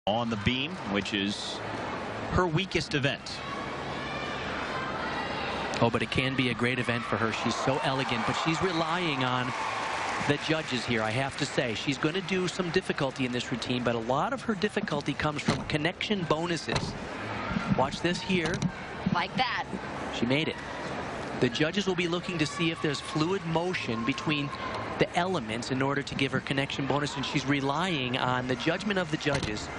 on the beam, which is her weakest event. Oh, but it can be a great event for her. She's so elegant, but she's relying on the judges here, I have to say. She's going to do some difficulty in this routine, but a lot of her difficulty comes from connection bonuses. Watch this here. Like that. She made it. The judges will be looking to see if there's fluid motion between the elements in order to give her connection bonus, and she's relying on the judgment of the judges.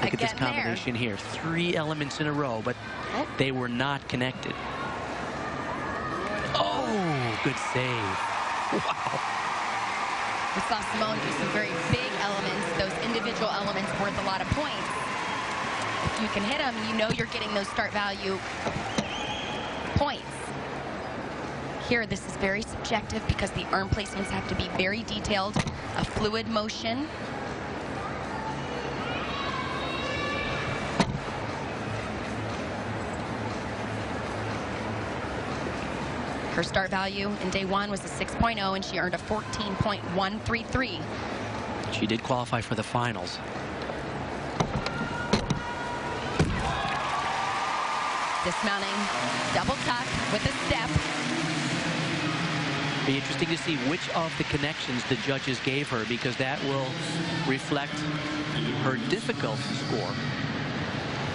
Look at this combination here. 3 elements in a row, but they were not connected. Oh, good save. Wow. We saw Simone do some very big elements. Those individual elements worth a lot of points. If you can hit them, you know you're getting those start value points. Here, this is very subjective because the arm placements have to be very detailed. A fluid motion. Her start value in day 1 was a 6.0, and she earned a 14.133. She did qualify for the finals. Dismounting, double tuck with a step. Be interesting to see which of the connections the judges gave her, because that will reflect her difficulty score.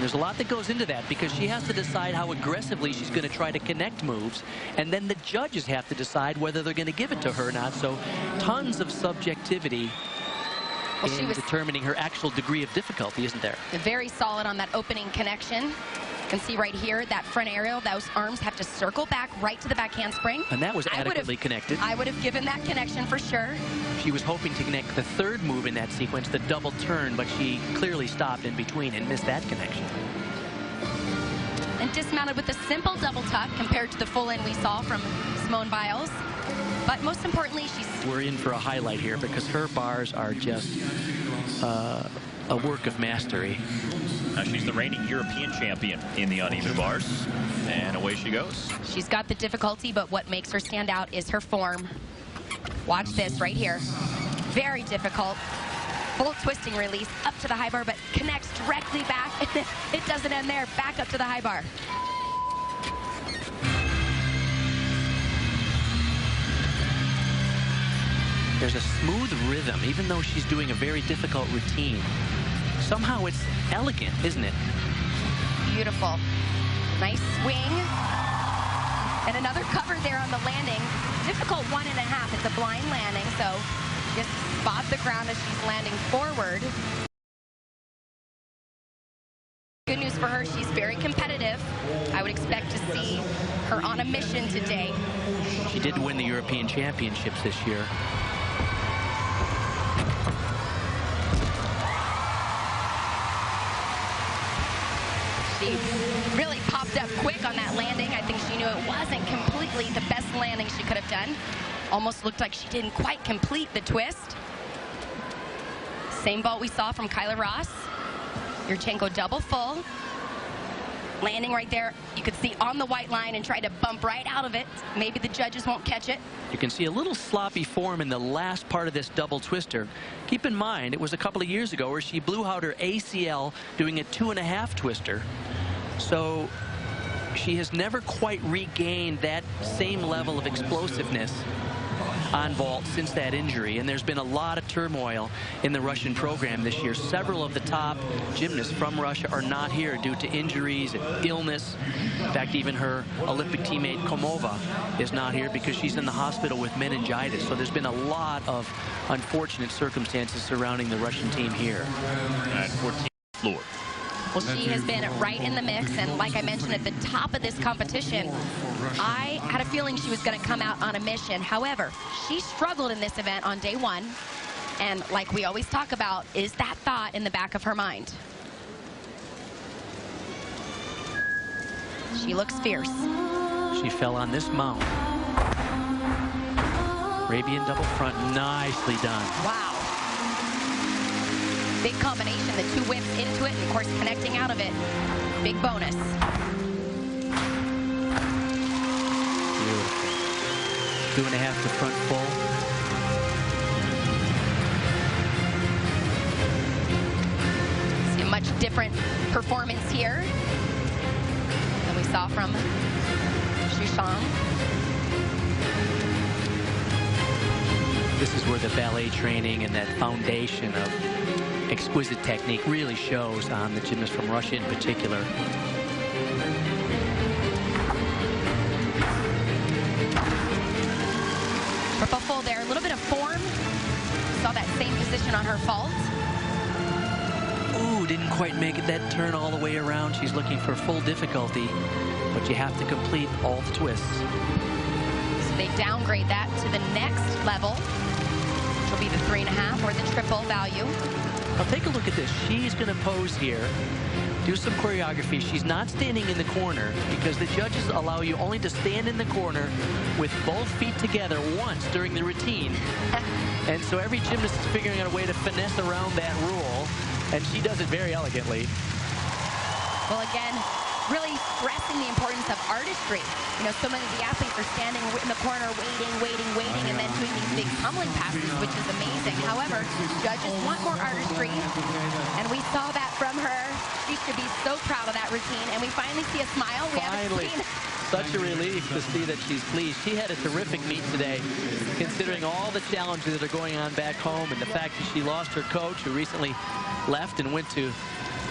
There's a lot that goes into that, because she has to decide how aggressively she's going to try to connect moves, and then the judges have to decide whether they're going to give it to her or not. So tons of subjectivity in determining her actual degree of difficulty, isn't there? Very solid on that opening connection. You can see right here, that front aerial, those arms have to circle back right to the back handspring. And that was adequately connected. I would have given that connection for sure. She was hoping to connect the third move in that sequence, the double turn, but she clearly stopped in between and missed that connection. And dismounted with a simple double tuck compared to the full in we saw from Simone Biles. But most importantly, we're in for a highlight here, because her bars are just a work of mastery. She's the reigning European champion in the uneven bars, and away she goes. She's got the difficulty, but what makes her stand out is her form. Watch this right here. Very difficult. Full twisting release up to the high bar, but connects directly back. It doesn't end there. Back up to the high bar. There's a smooth rhythm, even though she's doing a very difficult routine. Somehow it's elegant, isn't it? Beautiful. Nice swing. And another cover there on the landing. Difficult 1.5. It's a blind landing, so just spot the ground as she's landing forward. Good news for her, she's very competitive. I would expect to see her on a mission today. She did win the European Championships this year. She really popped up quick on that landing. I think she knew it wasn't completely the best landing she could have done. Almost looked like she didn't quite complete the twist. Same vault we saw from Kyla Ross. Yurchenko double full. Landing right there, you could see on the white line and try to bump right out of it. Maybe the judges won't catch it. You can see a little sloppy form in the last part of this double twister. Keep in mind, it was a couple of years ago where she blew out her ACL doing a 2.5 twister. So she has never quite regained that same level of explosiveness on vault since that injury, and there's been a lot of turmoil in the Russian program this year. Several of the top gymnasts from Russia are not here due to injuries and illness. In fact, even her Olympic teammate Komova is not here because she's in the hospital with meningitis. So there's been a lot of unfortunate circumstances surrounding the Russian team here. At 14th floor. Well, she has been right in the mix, and like I mentioned at the top of this competition, I had a feeling she was going to come out on a mission. However, she struggled in this event on day 1, and like we always talk about, is that thought in the back of her mind. She looks fierce. She fell on this mount. Arabian double front, nicely done. Wow. Big combination, the 2 whips into it, and of course connecting out of it. Big bonus. Beautiful. 2.5 to front full. different performance here than we saw from Shushan. This is where the ballet training and that foundation of exquisite technique really shows on the gymnast from Russia in particular. Triple full there, a little bit of form. Saw that same position on her fault. Ooh, didn't quite make it that turn all the way around. She's looking for full difficulty, but you have to complete all the twists. So they downgrade that to the next level, which will be the 3.5 or the triple value. Now take a look at this. She's going to pose here, do some choreography. She's not standing in the corner because the judges allow you only to stand in the corner with both feet together once during the routine. And so every gymnast is figuring out a way to finesse around that rule, and she does it very elegantly. Well, again, really stressing the importance of artistry. You know, so many of the athletes are standing in the corner waiting, and then doing these big tumbling passes, which is amazing. However, judges want more artistry, and we saw that from her. She should be so proud of that routine, and we finally see a smile. We haven't seen. Such a relief to see that she's pleased. She had a terrific meet today, considering all the challenges that are going on back home and the fact that she lost her coach, who recently left and went to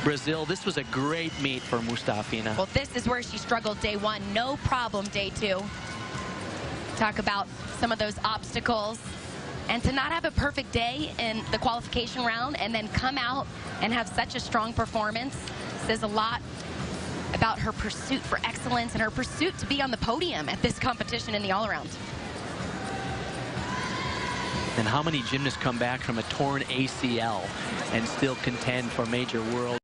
Brazil. This was a great meet for Mustafina. Well, this is where she struggled day one. No problem day two. Talk about some of those obstacles. And to not have a perfect day in the qualification round and then come out and have such a strong performance says a lot about her pursuit for excellence and her pursuit to be on the podium at this competition in the all-around. And how many gymnasts come back from a torn ACL and still contend for major world